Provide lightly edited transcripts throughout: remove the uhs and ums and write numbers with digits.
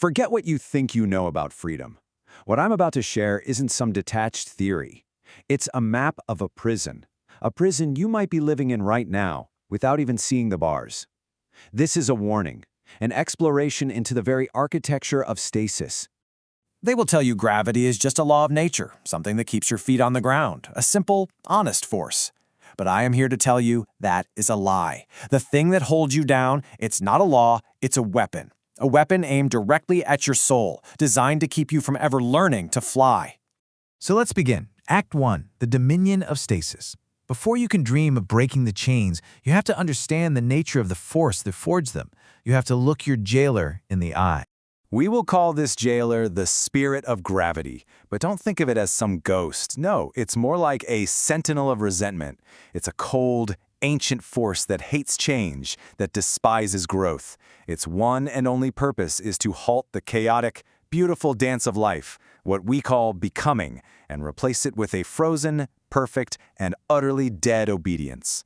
Forget what you think you know about freedom. What I'm about to share isn't some detached theory. It's a map of a prison you might be living in right now without even seeing the bars. This is a warning, an exploration into the very architecture of stasis. They will tell you gravity is just a law of nature, something that keeps your feet on the ground, a simple, honest force. But I am here to tell you that is a lie. The thing that holds you down, it's not a law, it's a weapon. A weapon aimed directly at your soul, designed to keep you from ever learning to fly. So let's begin. Act 1, the dominion of stasis. Before you can dream of breaking the chains, you have to understand the nature of the force that forged them. You have to look your jailer in the eye. We will call this jailer the spirit of gravity, but don't think of it as some ghost. No, it's more like a sentinel of resentment. It's a cold, ancient force that hates change, that despises growth. Its one and only purpose is to halt the chaotic, beautiful dance of life, what we call becoming, and replace it with a frozen, perfect, and utterly dead obedience.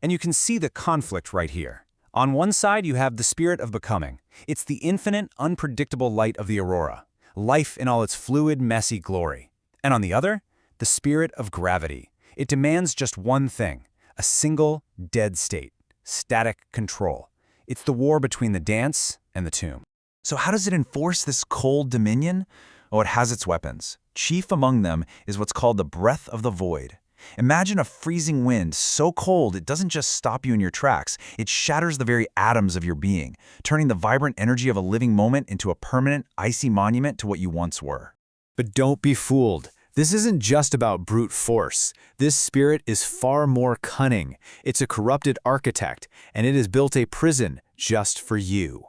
And you can see the conflict right here. On one side, you have the spirit of becoming. It's the infinite, unpredictable light of the aurora, life in all its fluid, messy glory. And on the other, the spirit of gravity. It demands just one thing, a single, dead state, static control. It's the war between the dance and the tomb. So how does it enforce this cold dominion? Oh, it has its weapons. Chief among them is what's called the breath of the void. Imagine a freezing wind so cold it doesn't just stop you in your tracks, it shatters the very atoms of your being, turning the vibrant energy of a living moment into a permanent, icy monument to what you once were. But don't be fooled. This isn't just about brute force. This spirit is far more cunning. It's a corrupted architect, and it has built a prison just for you.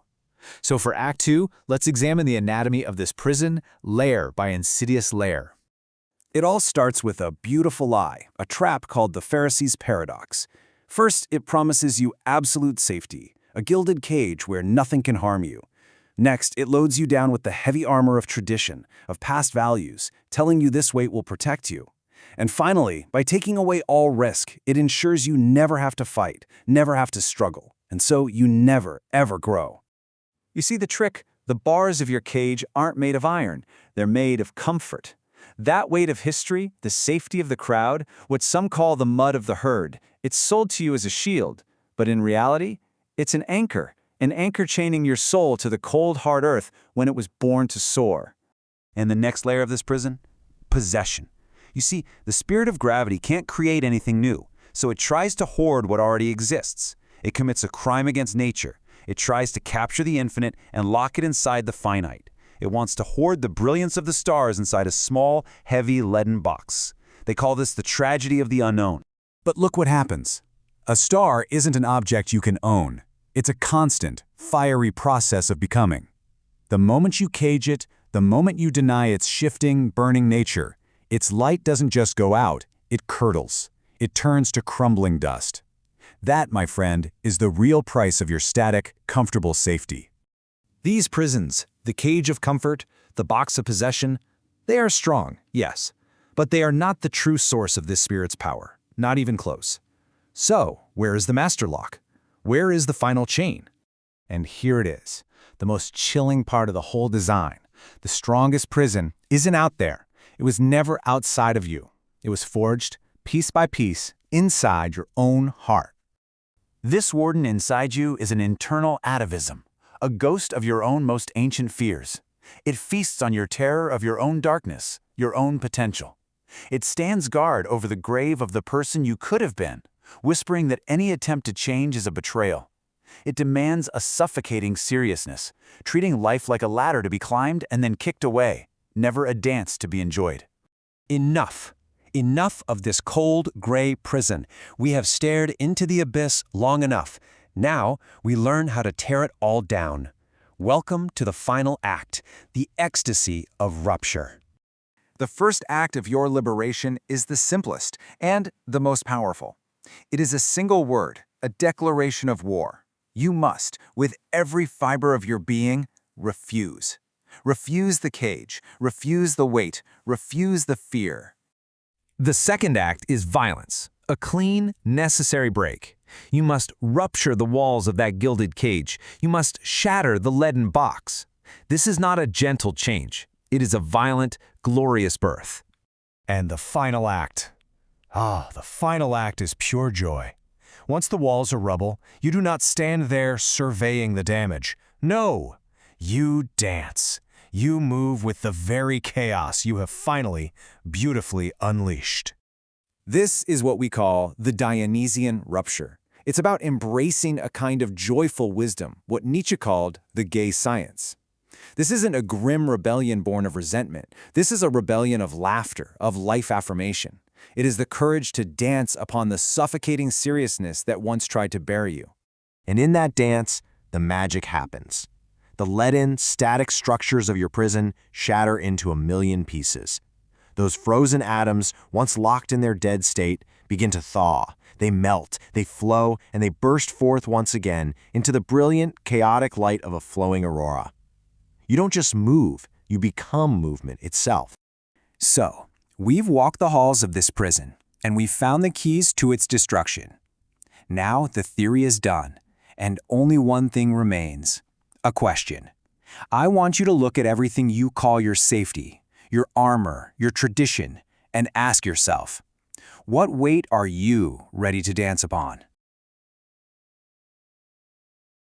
So for Act 2, let's examine the anatomy of this prison, layer by insidious layer. It all starts with a beautiful lie, a trap called the Pharisee's paradox. First, it promises you absolute safety, a gilded cage where nothing can harm you. Next, it loads you down with the heavy armor of tradition, of past values, telling you this weight will protect you. And finally, by taking away all risk, it ensures you never have to fight, never have to struggle, and so you never, ever grow. You see the trick? The bars of your cage aren't made of iron, they're made of comfort. That weight of history, the safety of the crowd, what some call the mud of the herd, it's sold to you as a shield, but in reality, it's an anchor chaining your soul to the cold, hard earth when it was born to soar. And the next layer of this prison? Possession. You see, the spirit of gravity can't create anything new, so it tries to hoard what already exists. It commits a crime against nature. It tries to capture the infinite and lock it inside the finite. It wants to hoard the brilliance of the stars inside a small, heavy, leaden box. They call this the tragedy of the unknown. But look what happens. A star isn't an object you can own. It's a constant, fiery process of becoming. The moment you cage it, the moment you deny its shifting, burning nature, its light doesn't just go out, it curdles. It turns to crumbling dust. That, my friend, is the real price of your static, comfortable safety. These prisons, the cage of comfort, the box of possession, they are strong, yes, but they are not the true source of this spirit's power, not even close. So, where is the master lock? Where is the final chain? And here it is, the most chilling part of the whole design. The strongest prison isn't out there. It was never outside of you. It was forged, piece by piece, inside your own heart. This warden inside you is an internal atavism, a ghost of your own most ancient fears. It feasts on your terror of your own darkness, your own potential. It stands guard over the grave of the person you could have been, whispering that any attempt to change is a betrayal. It demands a suffocating seriousness, treating life like a ladder to be climbed and then kicked away, never a dance to be enjoyed. Enough. Enough of this cold, gray prison. We have stared into the abyss long enough. Now, we learn how to tear it all down. Welcome to the final act, the ecstasy of rupture. The first act of your liberation is the simplest and the most powerful. It is a single word, a declaration of war. You must, with every fiber of your being, refuse. Refuse the cage, refuse the weight, refuse the fear. The second act is violence, a clean, necessary break. You must rupture the walls of that gilded cage. You must shatter the leaden box. This is not a gentle change. It is a violent, glorious birth. And the final act. The final act is pure joy. Once the walls are rubble, you do not stand there surveying the damage. No, you dance. You move with the very chaos you have finally, beautifully unleashed. This is what we call the Dionysian rupture. It's about embracing a kind of joyful wisdom, what Nietzsche called the gay science. This isn't a grim rebellion born of resentment. This is a rebellion of laughter, of life affirmation. It is the courage to dance upon the suffocating seriousness that once tried to bury you. And in that dance, the magic happens. The leaden, static structures of your prison shatter into a million pieces. Those frozen atoms, once locked in their dead state, begin to thaw. They melt, they flow, and they burst forth once again into the brilliant, chaotic light of a flowing aurora. You don't just move, you become movement itself. So, we've walked the halls of this prison, and we've found the keys to its destruction. Now the theory is done, and only one thing remains. A question. I want you to look at everything you call your safety, your armor, your tradition, and ask yourself, what weight are you ready to dance upon?